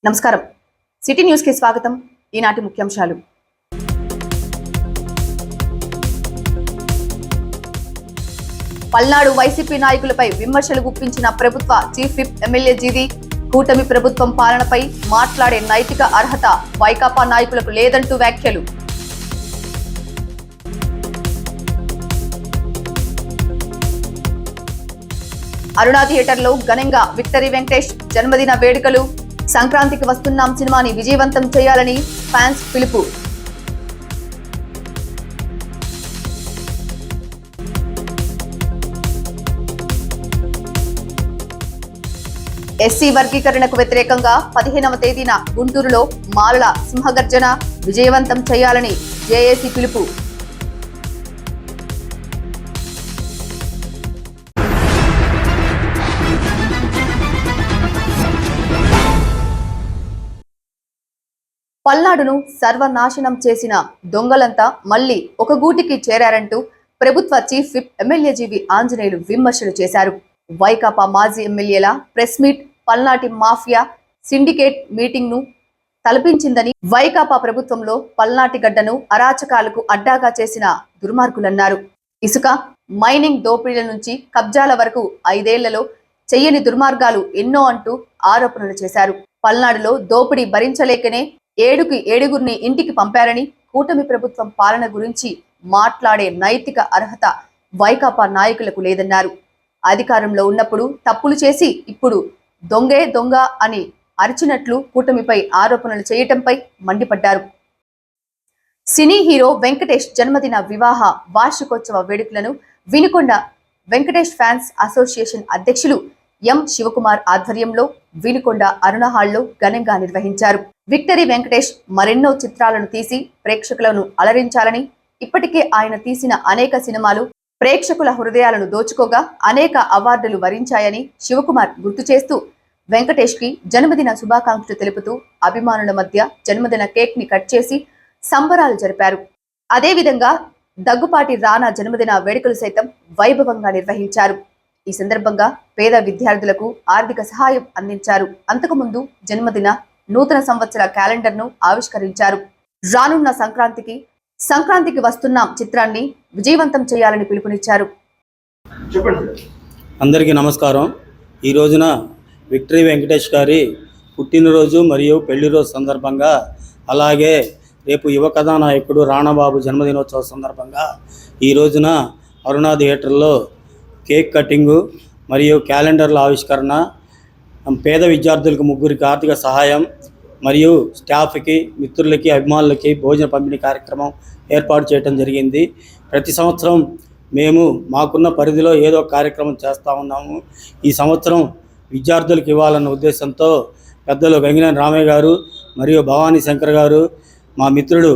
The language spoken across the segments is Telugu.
నమస్కారం. సిటీ న్యూస్ కి స్వాగతం. ఈనాటి ముఖ్యాంశాలు. పల్నాడు వైసీపీ నాయకులపై విమర్శలు గుప్పించిన ప్రభుత్వ చీఫ్ విప్ ఎమ్మెల్యే జీవి. కూటమి ప్రభుత్వం పాలనపై మాట్లాడే నైతిక అర్హత వైకాపా నాయకులకు లేదంటూ వ్యాఖ్యలు. అరుణా థియేటర్లో ఘనంగా విక్టరీ వెంకటేష్ జన్మదిన వేడుకలు. సంక్రాంతికి వస్తున్నాం సినిమాని విజయవంతం చేయాలని ఫ్యాన్స్ పిలుపు. ఎస్సీ వర్గీకరణకు వ్యతిరేకంగా 15వ తేదీన గుంటూరులో మాలల సింహగర్జన విజయవంతం చేయాలని జేఏసీ పిలుపు. పల్నాడును సర్వనాశనం చేసిన దొంగలంతా మళ్లీ ఒక గూటికి చేరారంటూ ప్రభుత్వ చీఫ్ విప్ ఎమ్మెల్యే జీవి ఆంజనేయులు విమర్శలు చేశారు. వైకాపా మాజీ ఎమ్మెల్యేల ప్రెస్ మీట్ పల్నాటి మాఫియా సిండికేట్ మీటింగ్ ను తలపించిందని, వైకాపా ప్రభుత్వంలో పల్నాటి గడ్డను అరాచకాలకు అడ్డాగా చేసిన దుర్మార్గులన్నారు. ఇసుక మైనింగ్ దోపిడీల నుంచి కబ్జాల వరకు 5 ఏళ్లలో చెయ్యని దుర్మార్గాలు ఎన్నో అంటూ ఆరోపణలు చేశారు. పల్నాడులో దోపిడీ భరించలేకనే 7 ఇంటికి పంపారని, కూటమి ప్రభుత్వం పాలన గురించి మాట్లాడే నైతిక అర్హత వైకాపా నాయకులకు లేదన్నారు. అధికారంలో ఉన్నప్పుడు తప్పులు చేసి ఇప్పుడు దొంగే దొంగ అని అరిచినట్లు కూటమిపై ఆరోపణలు చేయటంపై మండిపడ్డారు. సినీ హీరో వెంకటేష్ జన్మదిన వివాహ వార్షికోత్సవ వేడుకలను వినుకొండ వెంకటేష్ ఫ్యాన్స్ అసోసియేషన్ అధ్యక్షులు ఎం శివకుమార్ ఆధ్వర్యంలో వినుకొండ అరుణ హాల్లో ఘనంగా నిర్వహించారు. విక్టరీ వెంకటేష్ మరెన్నో చిత్రాలను తీసి ప్రేక్షకులను అలరించాలని, ఇప్పటికే ఆయన తీసిన అనేక సినిమాలు ప్రేక్షకుల హృదయాలను దోచుకోగా అనేక అవార్డులు వరించాయని శివకుమార్ గుర్తు చేస్తూ, వెంకటేష్ కి జన్మదిన శుభాకాంక్షలు తెలుపుతూ అభిమానుల మధ్య జన్మదిన కేక్ ని కట్ చేసి సంబరాలు జరిపారు. అదేవిధంగా దగ్గుపాటి రానా జన్మదిన వేడుకలు సైతం వైభవంగా నిర్వహించారు. ఈ సందర్భంగా పేద విద్యార్థులకు ఆర్థిక సహాయం అందించారు. అంతకుముందు జన్మదిన నూతన సంవత్సర క్యాలెండర్ ను ఆవిష్కరించారు. రానున్న సంక్రాంతికి వస్తున్నాం చిత్రాన్ని విజయవంతం చేయాలని పిలుపునిచ్చారు. అందరికీ నమస్కారం. ఈ రోజున విక్టరీ వెంకటేష్ గారి పుట్టినరోజు మరియు పెళ్లి రోజు సందర్భంగా, అలాగే రేపు యువ కథానాయకుడు రాణాబాబు జన్మదినోత్సవ సందర్భంగా ఈ రోజున అరుణా థియేటర్లో కేక్ కటింగు మరియు క్యాలెండర్ల ఆవిష్కరణ, పేద విద్యార్థులకు 3 ఆర్థిక సహాయం మరియు స్టాఫ్కి, మిత్రులకి, అభిమానులకి భోజన పంపిణీ కార్యక్రమం ఏర్పాటు చేయడం జరిగింది. ప్రతి సంవత్సరం మేము మాకున్న పరిధిలో ఏదో కార్యక్రమం చేస్తూ ఉన్నాము. ఈ సంవత్సరం విద్యార్థులకు ఇవ్వాలన్న ఉద్దేశంతో పెద్దలు గంగినేని రామయ్య గారు మరియు భవానీ శంకర్ గారు, మా మిత్రుడు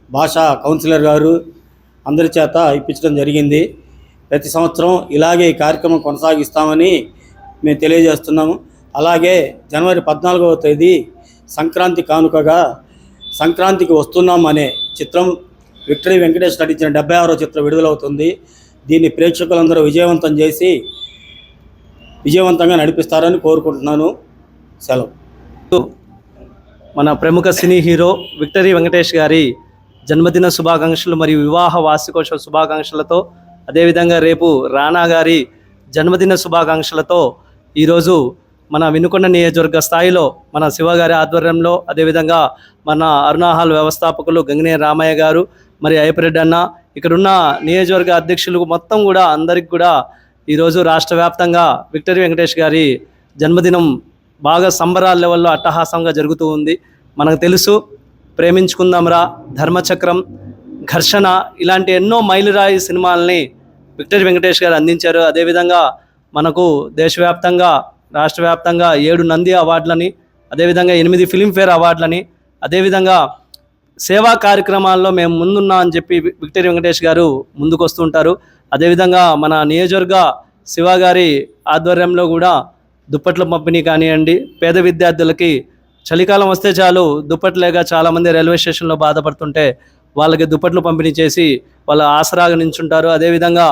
భాషా కౌన్సిలర్ గారు అందరి చేత ఇప్పించడం జరిగింది. ప్రతి సంవత్సరం ఇలాగే ఈ కార్యక్రమం కొనసాగిస్తామని మేము తెలియజేస్తున్నాము. అలాగే జనవరి 14వ తేదీ సంక్రాంతి కానుకగా సంక్రాంతికి వస్తున్నాం అనే చిత్రం విక్టరీ వెంకటేష్ నటించిన 76వ చిత్రం విడుదలవుతుంది. దీన్ని ప్రేక్షకులందరూ విజయవంతం చేసి విజయవంతంగా నడిపిస్తారని కోరుకుంటున్నాను. సెలవు. మన ప్రముఖ సినీ హీరో విక్టరీ వెంకటేష్ గారి జన్మదిన శుభాకాంక్షలు మరియు వివాహ వార్షికోత్సవ శుభాకాంక్షలతో, అదేవిధంగా రేపు రానా గారి జన్మదిన శుభాకాంక్షలతో ఈరోజు మన వినుకొండ నియోజకవర్గ స్థాయిలో మన శివగారి ఆధ్వర్యంలో, అదేవిధంగా మన అరుణా హాల్ వ్యవస్థాపకులు గంగినేని రామయ్య గారు, మరి అయ్యపరెడ్డి అన్న, ఇక్కడున్న నియోజకవర్గ అధ్యక్షులు మొత్తం కూడా అందరికి కూడా ఈరోజు రాష్ట్ర వ్యాప్తంగా విక్టరీ వెంకటేష్ గారి జన్మదినం బాగా సంబరాల లెవెల్లో అట్టహాసంగా జరుగుతూ ఉంది. మనకు తెలుసు, ప్రేమించుకుందాంరా, ధర్మచక్రం, ఘర్షణ ఇలాంటి ఎన్నో మైలురాయి సినిమాలని విక్టరీ వెంకటేష్ గారు అందించారు. అదేవిధంగా మనకు దేశవ్యాప్తంగా, రాష్ట్ర వ్యాప్తంగా 7 నంది అవార్డులని, అదేవిధంగా 8 ఫిలింఫేర్ అవార్డులని, అదేవిధంగా సేవా కార్యక్రమాల్లో మేము ముందున్నా అని చెప్పి విక్టరీ వెంకటేష్ గారు ముందుకు వస్తుంటారు. అదేవిధంగా మన నియోజకవర్గ శివగారి ఆధ్వర్యంలో కూడా దుప్పట్ల పంపిణీ కానివ్వండి, పేద విద్యార్థులకి చలికాలం వస్తే చాలు దుప్పట్లు లేక చాలామంది రైల్వే స్టేషన్లో బాధపడుతుంటే వాళ్ళకి దుప్పట్లు పంపిణీ చేసి వాళ్ళ ఆసరాగా నించుంటారు. అదేవిధంగా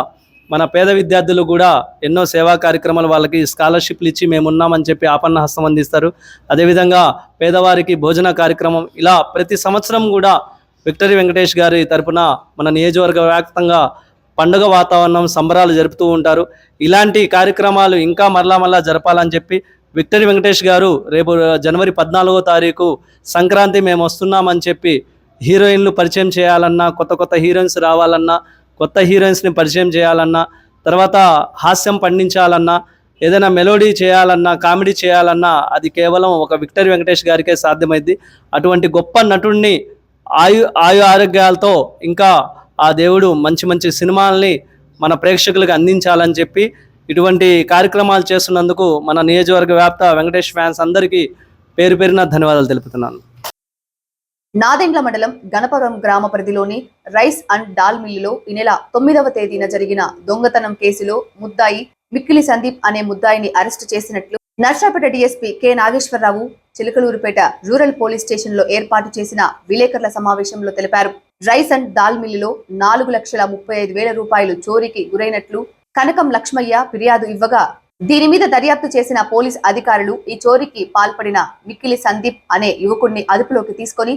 మన పేద విద్యార్థులు కూడా ఎన్నో సేవా కార్యక్రమాలు వాళ్ళకి స్కాలర్షిప్లు ఇచ్చి మేము ఉన్నామని చెప్పి ఆపన్న హస్తం అందిస్తారు. అదేవిధంగా పేదవారికి భోజన కార్యక్రమం ఇలా ప్రతి సంవత్సరం కూడా విక్టరీ వెంకటేష్ గారి తరపున మన నియోజకవర్గ వ్యాప్తంగా పండుగ వాతావరణం సంబరాలు జరుపుతూ ఉంటారు. ఇలాంటి కార్యక్రమాలు ఇంకా మరలా జరపాలని చెప్పి విక్టరీ వెంకటేష్ గారు రేపు జనవరి 14వ తారీఖు సంక్రాంతి మేము వస్తున్నామని చెప్పి హీరోయిన్లు పరిచయం చేయాలన్నా, కొత్త హీరోయిన్స్ రావాలన్నా, కొత్త హీరోయిన్స్ని పరిచయం చేయాలన్నా, తర్వాత హాస్యం పండించాలన్నా, ఏదైనా మెలోడీ చేయాలన్నా, కామెడీ చేయాలన్నా అది కేవలం ఒక విక్టరీ వెంకటేష్ గారికే సాధ్యమైంది. అటువంటి గొప్ప నటుడిని ఆయు ఆరోగ్యాలతో ఇంకా ఆ దేవుడు మంచి సినిమాల్ని మన ప్రేక్షకులకు అందించాలని చెప్పి ఇటువంటి కార్యక్రమాలు చేస్తున్నందుకు మన నియోజకవర్గ వ్యాప్త వెంకటేష్ ఫ్యాన్స్ అందరికీ పేరున ధన్యవాదాలు తెలుపుతున్నాను. నాదెండ్ల మండలం గణపవరం గ్రామ పరిధిలోని రైస్ అండ్ దాల్ మిల్లులో ఈ నెల 9వ తేదీన జరిగిన దొంగతనం కేసులో ముద్దాయి మిక్కిలి సందీప్ అనే ముద్దాయిని అరెస్టు చేసినట్లు Narsapeta DSP K Nageswararao Chilakaluripet rural police station లో ఏర్పాటు చేసిన విలేకరుల సమావేశంలో తెలిపారు. రైస్ అండ్ దాల్ మిల్లులో 4,35,000 రూపాయలు చోరీకి గురైనట్లు కనకం లక్ష్మయ్య ఫిర్యాదు ఇవ్వగా దీని మీద దర్యాప్తు చేసిన పోలీస్ అధికారులు ఈ చోరీకి పాల్పడిన మిక్కిలి సందీప్ అనే యువకుడిని అదుపులోకి తీసుకొని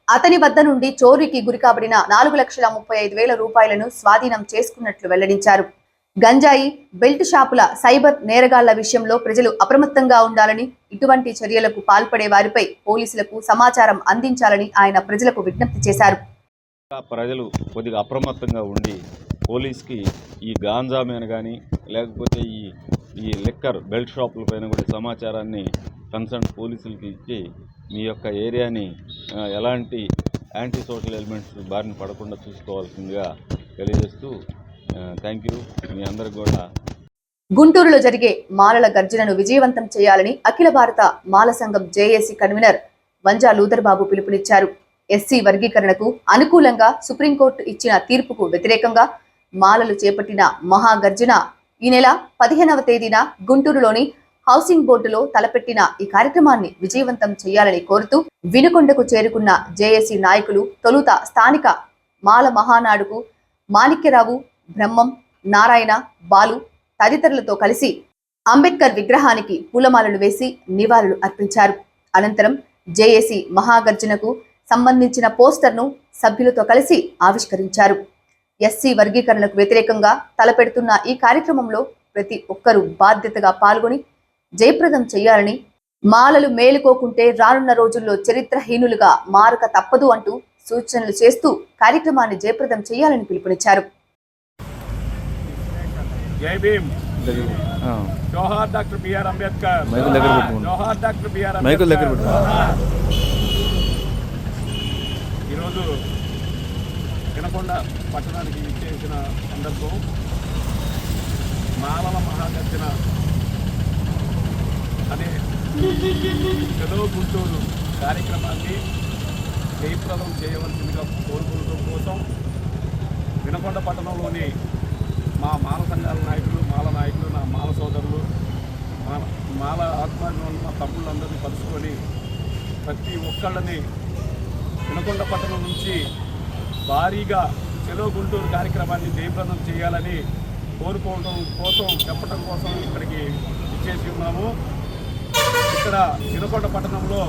అతని వద్ద నుండి చోరీకి గురికాబడిన 4,35,000 రూపాయలను స్వాధీనం చేసుకున్నట్లు వెల్లడించారు. గంజాయి, బెల్ట్ షాపుల సైబర్ నేరగాళ్ల విషయంలో ప్రజలు అప్రమత్తంగా ఉండాలని, ఇటువంటి చర్యలకు పాల్పడే వారిపై పోలీసులకు సమాచారం అందించాలని ఆయన ప్రజలకు విజ్ఞప్తి చేశారు. ప్రజలు కొద్దిగా అప్రమత్తంగా ఉండి పోలీస్కి ఈ గాంజా మీద కానీ లేకపోతే ఈ లిక్కర్ బెల్ట్ షాపుల పైన కూడా సమాచారాన్ని కన్సర్న్ పోలీసులకి ఇచ్చి మీ యొక్క ఏరియాని ఎలాంటి యాంటీ సోషల్ ఎలిమెంట్స్ బారిన పడకుండా చూసుకోవాల్సిందిగా తెలియజేస్తూ థ్యాంక్ యూ. మీ అందరికి కూడా గుంటూరులో జరిగే మాలల గర్జనను విజయవంతం చేయాలని అఖిల భారత మాల సంఘం జేఏసీ కన్వీనర్ వంజా లూథర్ బాబు పిలుపునిచ్చారు. ఎస్సీ వర్గీకరణకు అనుకూలంగా సుప్రీంకోర్టు ఇచ్చిన తీర్పుకు వ్యతిరేకంగా మాలలు చేపట్టిన మహాగర్జన ఈ నెల 15వ తేదీన గుంటూరులోని హౌసింగ్ బోర్డులో తలపెట్టిన ఈ కార్యక్రమాన్ని విజయవంతం చేయాలని కోరుతూ వినుకొండకు చేరుకున్న జేఏసీ నాయకులు తొలుత స్థానిక మాల మహానాడుకు మాణిక్యరావు, బ్రహ్మం, నారాయణ, బాలు తదితరులతో కలిసి అంబేద్కర్ విగ్రహానికి పూలమాలలు వేసి నివాళులు అర్పించారు. అనంతరం జేఏసీ మహాగర్జనకు సంబంధించిన పోస్టర్ను సభ్యులతో కలిసి ఆవిష్కరించారు. ఎస్సీ వర్గీకరణకు వ్యతిరేకంగా తలపెడుతున్న ఈ కార్యక్రమంలో ప్రతి ఒక్కరూ బాధ్యతగా పాల్గొని జయప్రదం చేయాలని, మాలలు మేలుకోకుంటే రానున్న రోజుల్లో చరిత్రహీనులుగా మారక తప్పదు అంటూ సూచనలు చేస్తూ కార్యక్రమాన్ని జయప్రదం చేయాలని పిలుపునిచ్చారు. జై భీమ్. జోహార్ డాక్టర్ బిఆర్ అంబేద్కర్. జోహార్ డాక్టర్ బిఆర్ అంబేద్కర్. ఈరోజు వినకొండ పట్టణానికి విచ్చేసిన సందర్భం మాలల మహాగర్జన అనే చలో గుంటూరు కార్యక్రమాన్ని జయప్రదం చేయవలసిందిగా కోరుకోవడం కోసం వినకొండ పట్టణంలోని మా మాల సంఘాల నాయకులు, మాల నాయకులు, నా మాల సోదరులు, మాల ఆత్మహత్య ఉన్న తమ్ముళ్ళందరినీ కలుసుకొని ప్రతి ఒక్కళ్ళని వినకొండ పట్టణం నుంచి భారీగా చెలో గుంటూరు కార్యక్రమాన్ని జయప్రదం చేయాలని కోరుకోవడం కోసం, చెప్పడం కోసం ఇక్కడికి ఇచ్చేసి ఉన్నాము. ఇక్కడ వినకొండ పట్టణంలో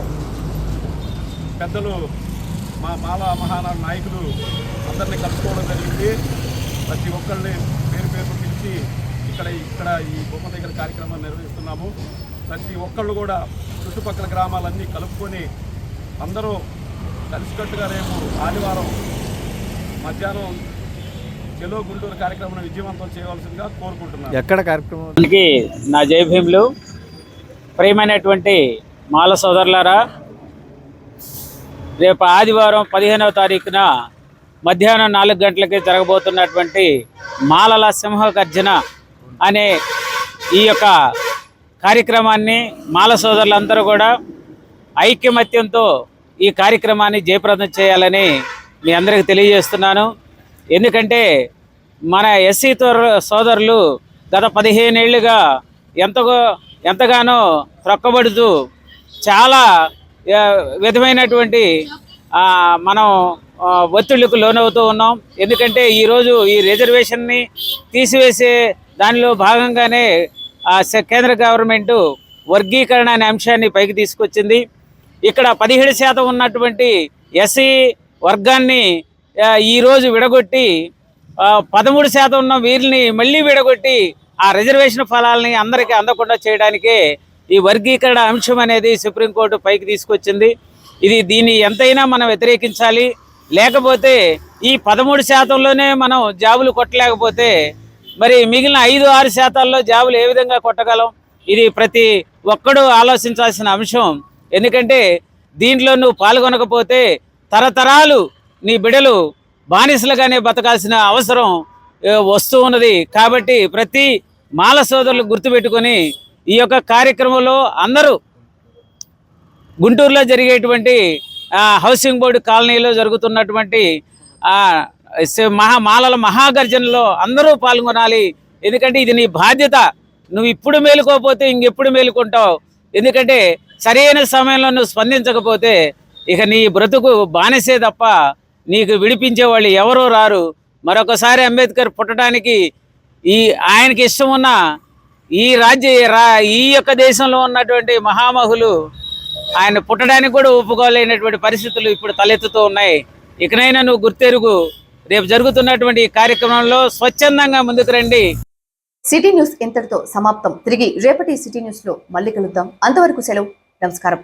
పెద్దలు మా మాల మహానాడు నాయకులు అందరినీ కలుసుకోవడం జరిగింది. ప్రతి ఒక్కరిని పేరు పిలిచి ఇక్కడ ఈ బొమ్మ దగ్గర కార్యక్రమాన్ని నిర్వహిస్తున్నాము. ప్రతి ఒక్కళ్ళు కూడా చుట్టుపక్కల గ్రామాలన్నీ కలుపుకొని అందరూ కలిసికట్టుగా రేపు ఆదివారం మధ్యాహ్నం చెలో గుంటూరు కార్యక్రమాన్ని విజయవంతం చేయవలసిందిగా కోరుకుంటున్నాను. ఎక్కడ కార్యక్రమం? నా జై భీములు. ప్రియమైనటువంటి మాల సోదరులారా, రేపు ఆదివారం 15వ తారీఖున మధ్యాహ్నం 4 గంటలకి జరగబోతున్నటువంటి మాలల సింహగర్జన అనే ఈ యొక్క కార్యక్రమాన్ని మాల సోదరులందరూ కూడా ఐక్యమత్యంతో ఈ కార్యక్రమాన్ని జయప్రదం చేయాలని మీ అందరికీ తెలియజేస్తున్నాను. ఎందుకంటే మన ఎస్సీ సోదరులు గత 15 ఏళ్ళుగా ఎంతగానో త్రొక్కబడుతూ చాలా విధమైనటువంటి మనం ఒత్తిళ్లకు లోనవుతూ ఉన్నాం. ఎందుకంటే ఈరోజు ఈ రిజర్వేషన్ని తీసివేసే దానిలో భాగంగానే కేంద్ర గవర్నమెంటు వర్గీకరణ అనే అంశాన్ని పైకి తీసుకొచ్చింది. ఇక్కడ 17% ఉన్నటువంటి ఎస్సీ వర్గాన్ని ఈరోజు విడగొట్టి 13% ఉన్న వీరిని మళ్ళీ విడగొట్టి ఆ రిజర్వేషన్ ఫలాలని అందరికీ అందకుండా చేయడానికే ఈ వర్గీకరణ అంశం అనేది సుప్రీంకోర్టు పైకి తీసుకొచ్చింది. దీన్ని ఎంతైనా మనం వ్యతిరేకించాలి. లేకపోతే ఈ 13%లోనే మనం జాబులు కొట్టలేకపోతే మరి మిగిలిన 5-6% జాబులు ఏ విధంగా కొట్టగలం? ఇది ప్రతి ఒక్కడూ ఆలోచించాల్సిన అంశం. ఎందుకంటే దీంట్లో నువ్వు పాల్గొనకపోతే తరతరాలు నీ బిడ్డలు బానిసలుగానే బతకాల్సిన అవసరం వస్తూ ఉన్నది. కాబట్టి ప్రతి మాల సోదరులు గుర్తుపెట్టుకొని ఈ యొక్క కార్యక్రమంలో అందరూ గుంటూరులో జరిగేటువంటి హౌసింగ్ బోర్డు కాలనీలో జరుగుతున్నటువంటి మాలల మహాగర్జనలో అందరూ పాల్గొనాలి. ఎందుకంటే ఇది నీ బాధ్యత. నువ్వు ఇప్పుడు మేలుకోకపోతే ఇంకెప్పుడు మేలుకుంటావు. ఎందుకంటే సరైన సమయంలో నువ్వు స్పందించకపోతే ఇక నీ బ్రతుకు బానిసే తప్ప నీకు విడిపించే వాళ్ళు ఎవరో రారు. మరొకసారి అంబేద్కర్ పుట్టడానికి ఆయనకి ఇష్టం ఉన్న ఈ యొక్క దేశంలో ఉన్నటువంటి మహామహులు ఆయన పుట్టడానికి కూడా ఒప్పుకోలేనటువంటి పరిస్థితులు ఇప్పుడు తలెత్తుతూ ఉన్నాయి. ఇకనైనా నువ్వు గుర్తెరుగు. రేపు జరుగుతున్నటువంటి ఈ కార్యక్రమంలో స్వచ్ఛందంగా ముందుకు రండి. సిటీ న్యూస్ ఇంతటితో సమాప్తం. తిరిగి రేపటి సిటీ న్యూస్ లో మళ్ళీ కలుద్దాం. అంతవరకు సెలవు. నమస్కారం.